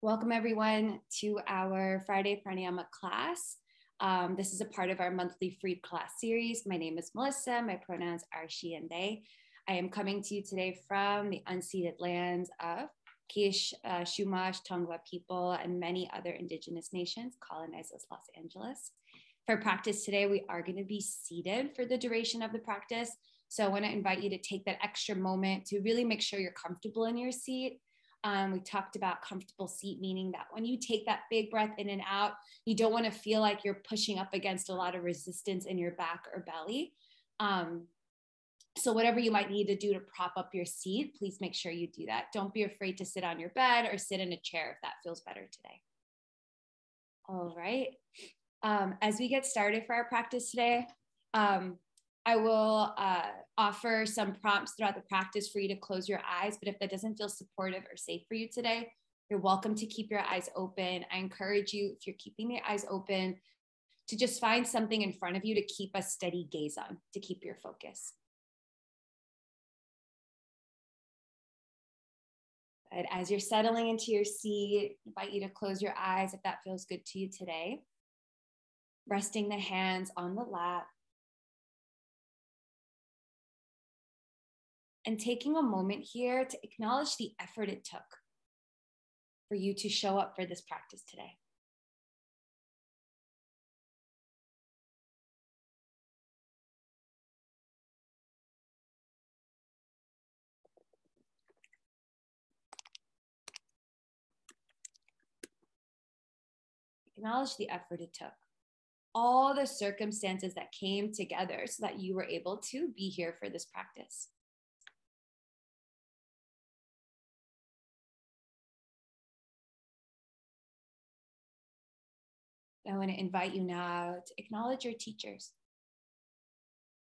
Welcome everyone to our Friday Pranayama class. This is a part of our monthly free class series. My name is Melissa. My pronouns are she and they. I am coming to you today from the unceded lands of Kizh, Chumash, Tongva people, and many other indigenous nations colonized as Los Angeles. For practice today, we are going to be seated for the duration of the practice. So I want to invite you to take that extra moment to really make sure you're comfortable in your seat. We talked about comfortable seat, meaning that when you take that big breath in and out, you don't want to feel like you're pushing up against a lot of resistance in your back or belly. So whatever you might need to do to prop up your seat, please make sure you do that. Don't be afraid to sit on your bed or sit in a chair if that feels better today. All right. As we get started for our practice today, I will offer some prompts throughout the practice for you to close your eyes, but if that doesn't feel supportive or safe for you today, you're welcome to keep your eyes open. I encourage you, if you're keeping the eyes open, to just find something in front of you to keep a steady gaze on, to keep your focus. But as you're settling into your seat, I invite you to close your eyes if that feels good to you today. Resting the hands on the lap. And taking a moment here to acknowledge the effort it took for you to show up for this practice today. Acknowledge the effort it took. All the circumstances that came together so that you were able to be here for this practice. I want to invite you now to acknowledge your teachers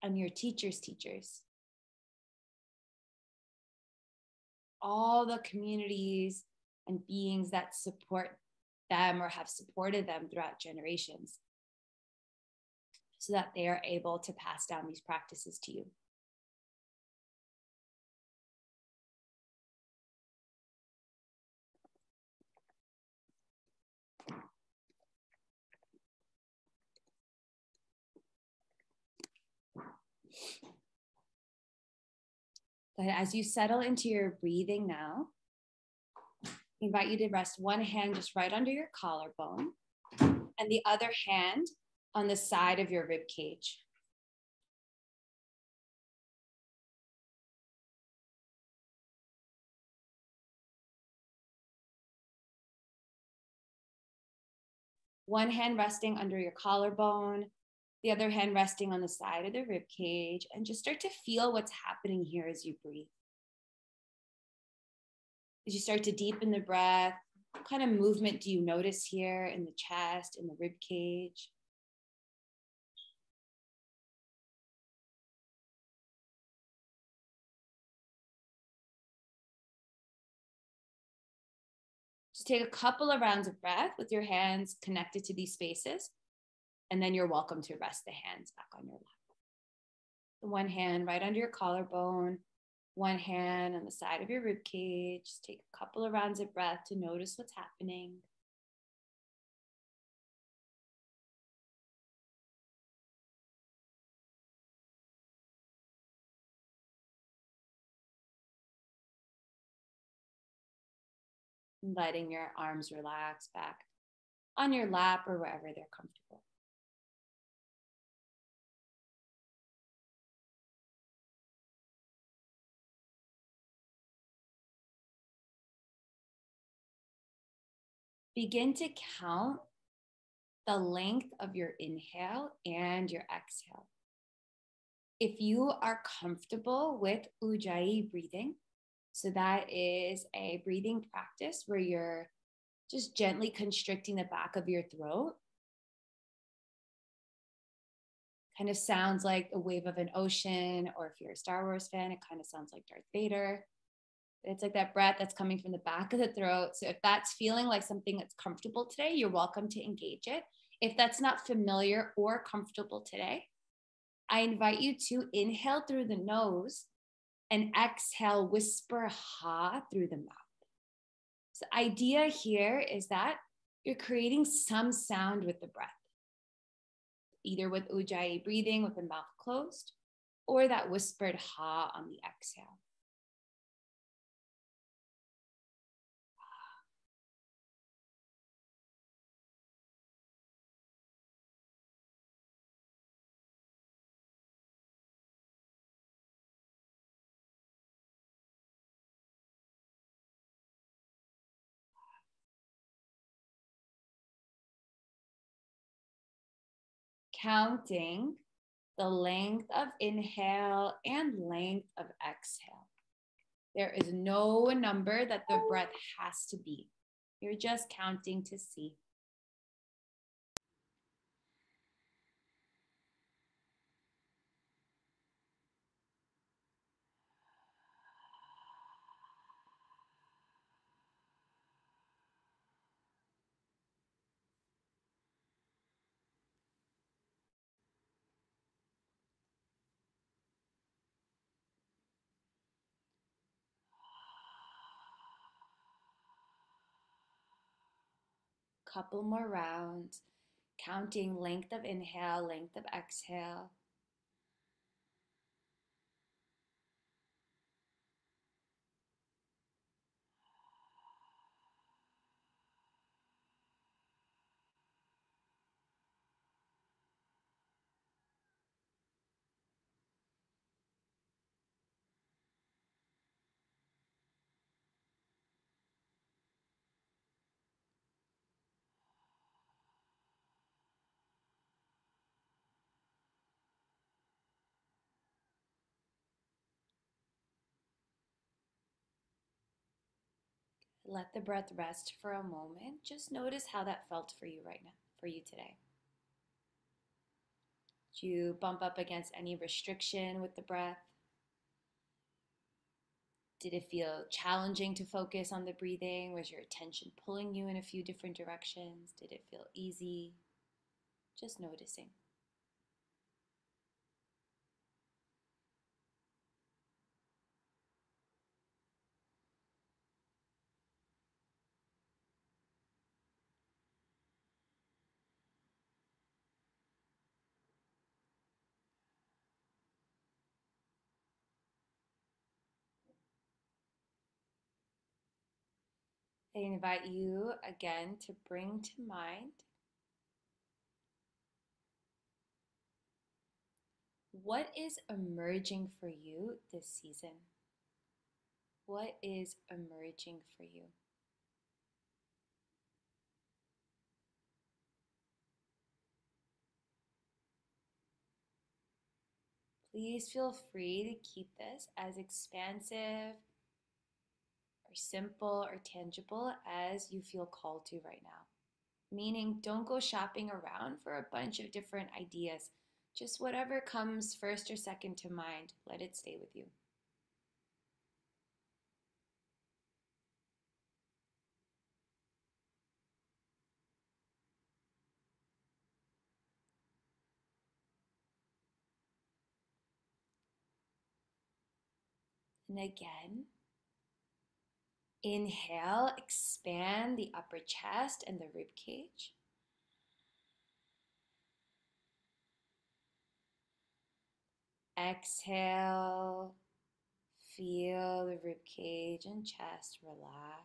and your teachers' teachers. All the communities and beings that support them or have supported them throughout generations so that they are able to pass down these practices to you. But as you settle into your breathing now, I invite you to rest one hand just right under your collarbone and the other hand on the side of your rib cage. One hand resting under your collarbone, the other hand resting on the side of the rib cage, and just start to feel what's happening here as you breathe. As you start to deepen the breath, what kind of movement do you notice here in the chest, in the rib cage? Just take a couple of rounds of breath with your hands connected to these spaces, and then you're welcome to rest the hands back on your lap. One hand right under your collarbone, one hand on the side of your rib cage. Just take a couple of rounds of breath to notice what's happening. Letting your arms relax back on your lap or wherever they're comfortable. Begin to count the length of your inhale and your exhale. If you are comfortable with Ujjayi breathing, so that is a breathing practice where you're just gently constricting the back of your throat. Kind of sounds like the wave of an ocean, or if you're a Star Wars fan, it kind of sounds like Darth Vader. It's like that breath that's coming from the back of the throat. So if that's feeling like something that's comfortable today, you're welcome to engage it. If that's not familiar or comfortable today, I invite you to inhale through the nose and exhale, whisper ha through the mouth. So the idea here is that you're creating some sound with the breath, either with ujjayi breathing with the mouth closed, or that whispered ha on the exhale. Counting the length of inhale and length of exhale. There is no number that the breath has to be. You're just counting to see. Couple more rounds, counting length of inhale, length of exhale. Let the breath rest for a moment. Just notice how that felt for you right now, for you today. Did you bump up against any restriction with the breath? Did it feel challenging to focus on the breathing? Was your attention pulling you in a few different directions? Did it feel easy? Just noticing. I invite you again to bring to mind what is emerging for you this season. What is emerging for you? Please feel free to keep this as expansive or simple or tangible as you feel called to right now. Meaning, don't go shopping around for a bunch of different ideas. Just whatever comes first or second to mind, let it stay with you. And again, inhale, expand the upper chest and the rib cage. Exhale, feel the rib cage and chest relax.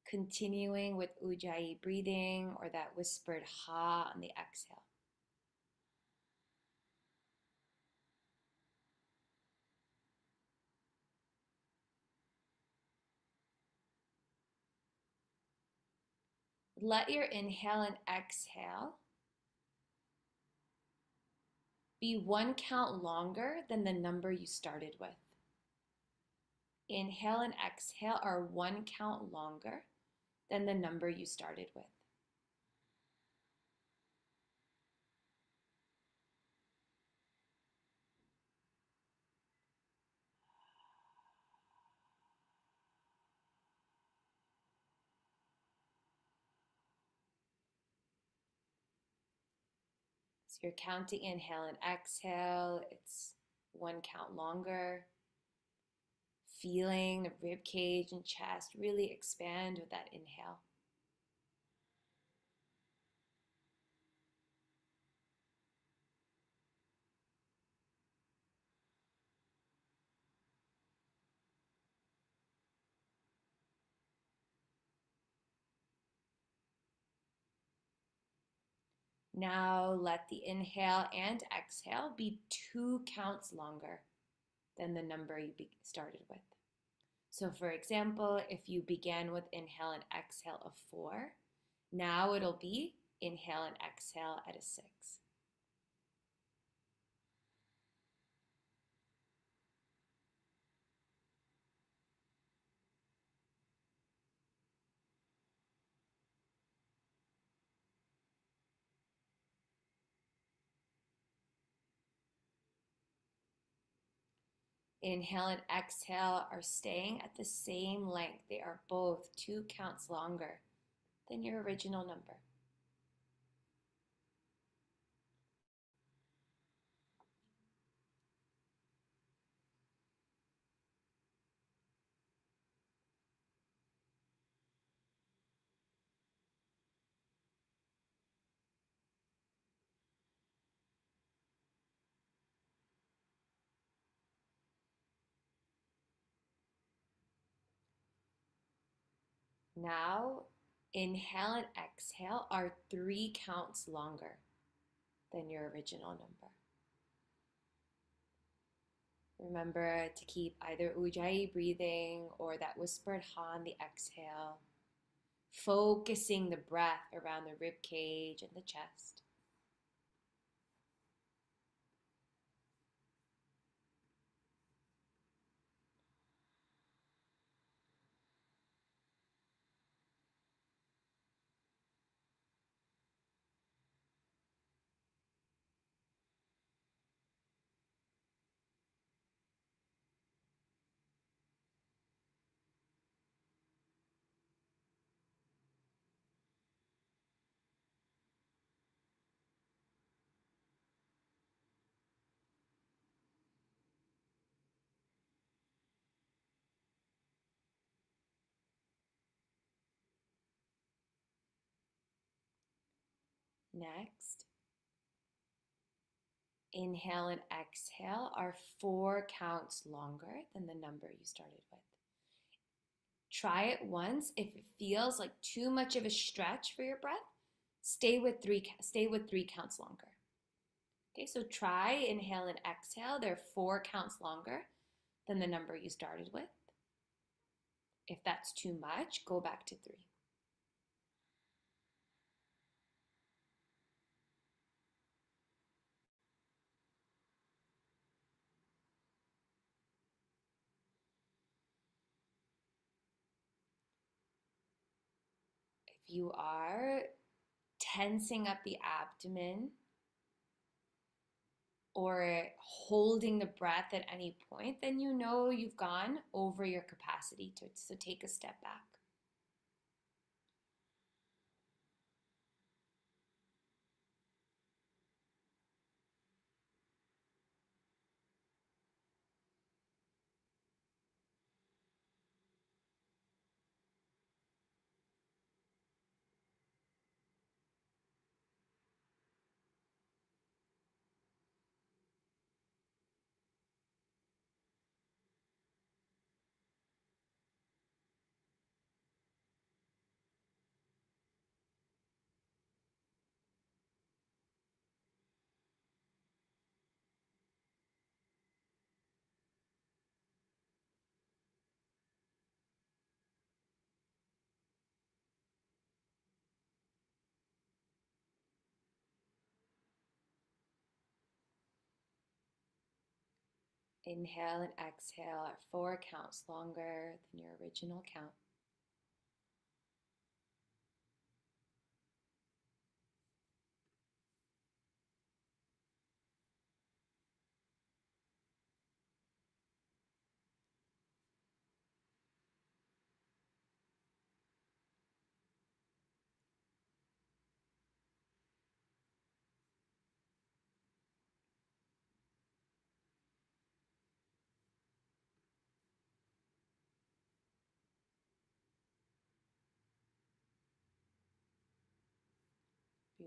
Continuing with ujjayi breathing or that whispered ha on the exhale. Let your inhale and exhale be one count longer than the number you started with. Inhale and exhale are one count longer than the number you started with. So you're counting inhale and exhale. It's one count longer. feeling the rib cage and chest really expand with that inhale. Now let the inhale and exhale be 2 counts longer than the number you started with. So for example, if you began with inhale and exhale of 4, now it'll be inhale and exhale at a 6. Inhale and exhale are staying at the same length. They are both 2 counts longer than your original number. Now, inhale and exhale are 3 counts longer than your original number. Remember to keep either ujjayi breathing or that whispered ha on the exhale, focusing the breath around the rib cage and the chest. Next, inhale and exhale are 4 counts longer than the number you started with. Try it once. If it feels like too much of a stretch for your breath, stay with 3 counts longer. Okay, so try inhale and exhale. They're 4 counts longer than the number you started with. If that's too much, go back to 3. If you are tensing up the abdomen or holding the breath at any point, then you know you've gone over your capacity so take a step back. Inhale and exhale at 4 counts longer than your original count.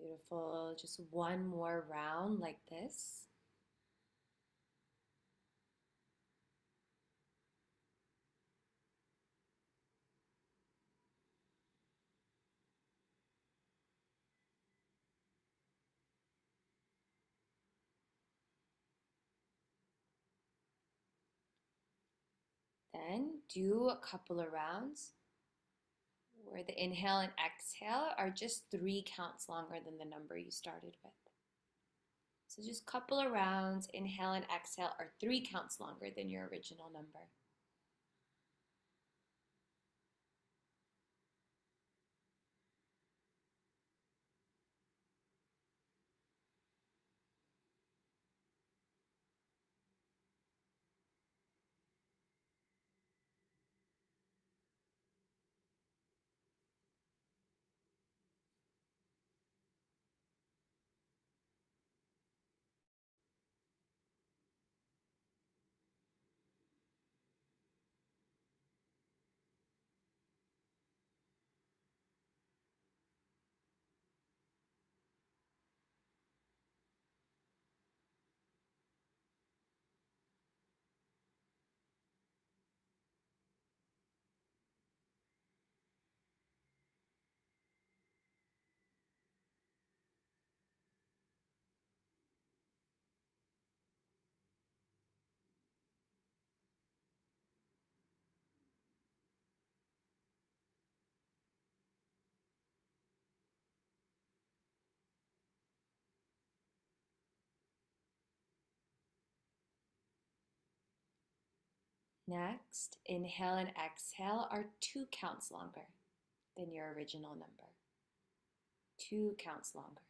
Beautiful. Just one more round like this. Then do a couple of rounds where the inhale and exhale are just 3 counts longer than the number you started with. So just a couple of rounds, inhale and exhale are 3 counts longer than your original number. Next, inhale and exhale are 2 counts longer than your original number. 2 counts longer.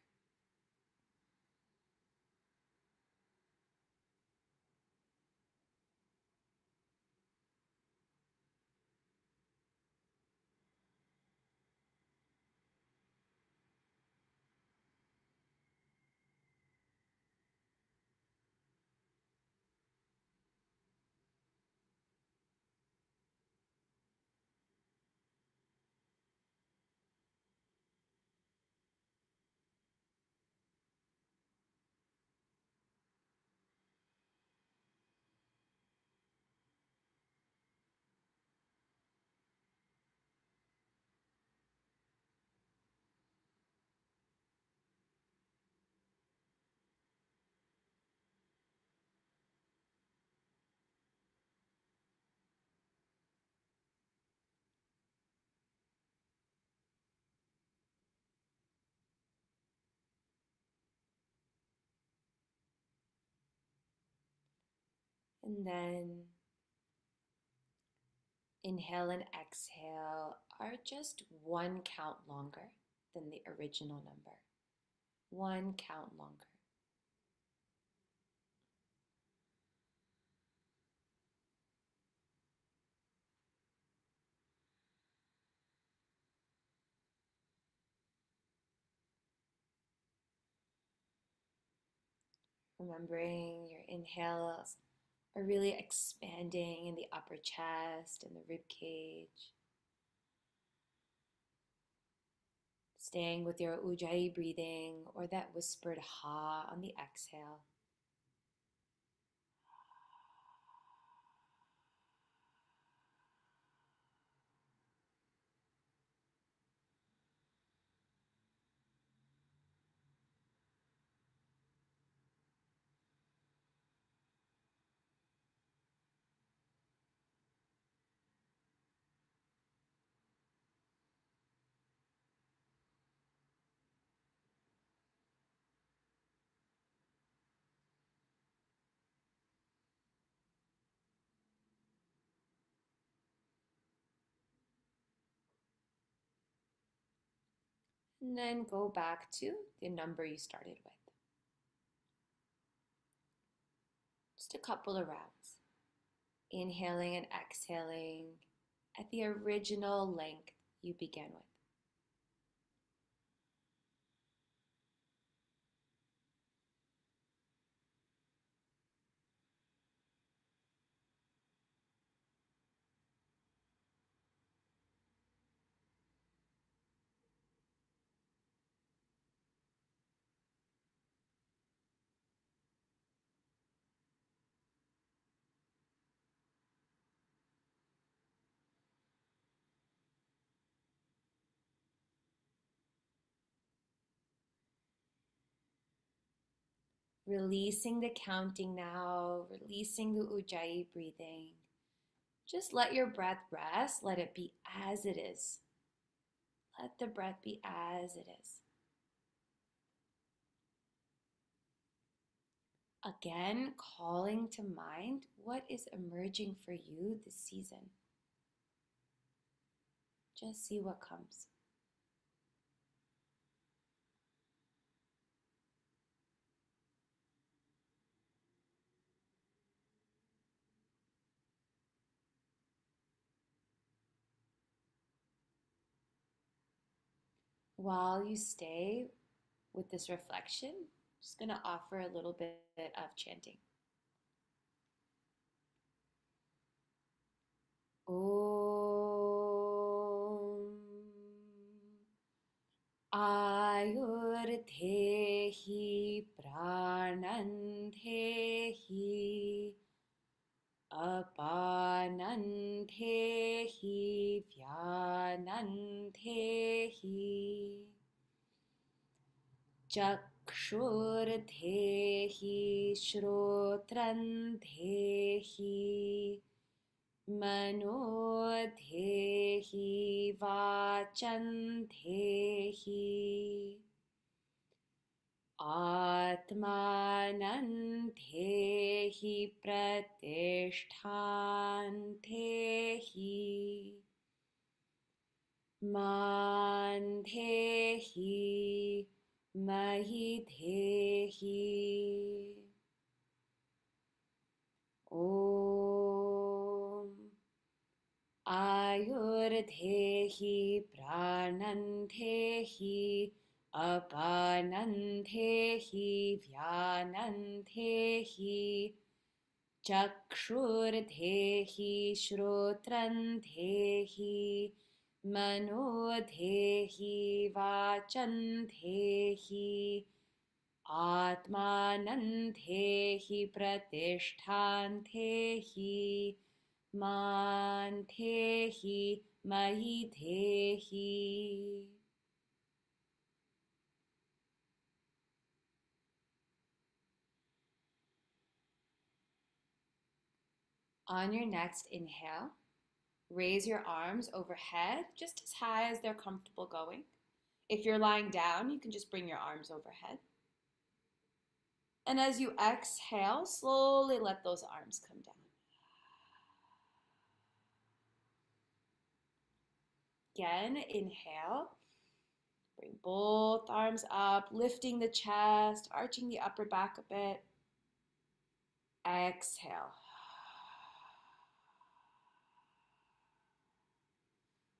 And then inhale and exhale are just 1 count longer than the original number. 1 count longer. Remembering your inhales are really expanding in the upper chest and the rib cage. Staying with your ujjayi breathing or that whispered ha on the exhale. And then go back to the number you started with. Just a couple of rounds. Inhaling and exhaling at the original length you began with. Releasing the counting now, releasing the ujjayi breathing. Just let your breath rest. Let it be as it is. Let the breath be as it is. Again, calling to mind what is emerging for you this season. Just see what comes. While you stay with this reflection, I'm just going to offer a little bit of chanting. Om Ayurthehi Prananthehi Apananthehi Vyananthehi Chakshurthehi Shrotranthehi Manothehi Vachanthehi Atmananthehi Pratishtanthehi Manthehi Mahithehi Om Ayurthehi Prananthehi Apananthehi Vyananthehi Chakshurthehi Shrotranthehi Manothehi Vachanthehi Atmananthehi Pratishtanthehi Manthehi Mahithehi. On your next inhale, raise your arms overhead just as high as they're comfortable going. If you're lying down, you can just bring your arms overhead. And as you exhale, slowly let those arms come down. Again, inhale. Bring both arms up, lifting the chest, arching the upper back a bit. Exhale.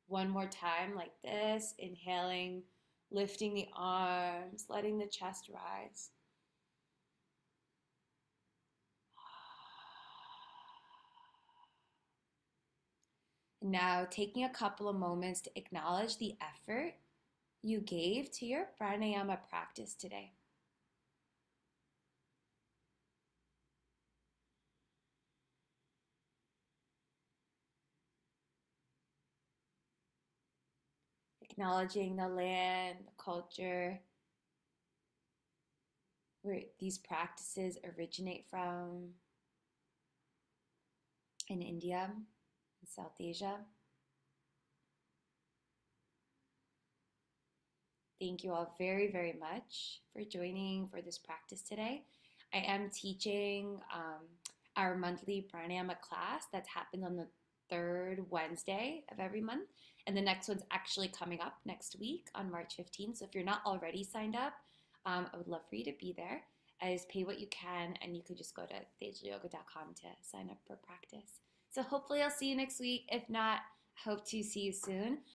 One more time like this, inhaling, lifting the arms, letting the chest rise. Now, taking a couple of moments to acknowledge the effort you gave to your pranayama practice today. Acknowledging the land, the culture, where these practices originate from in India, in South Asia. Thank you all very, very much for joining for this practice today. I am teaching our monthly pranayama class that happens on the third Wednesday of every month. And the next one's actually coming up next week on March 15th. So if you're not already signed up, I would love for you to be there. Just pay what you can, and you could just go to tejalyoga.com to sign up for practice. So hopefully I'll see you next week. If not, hope to see you soon.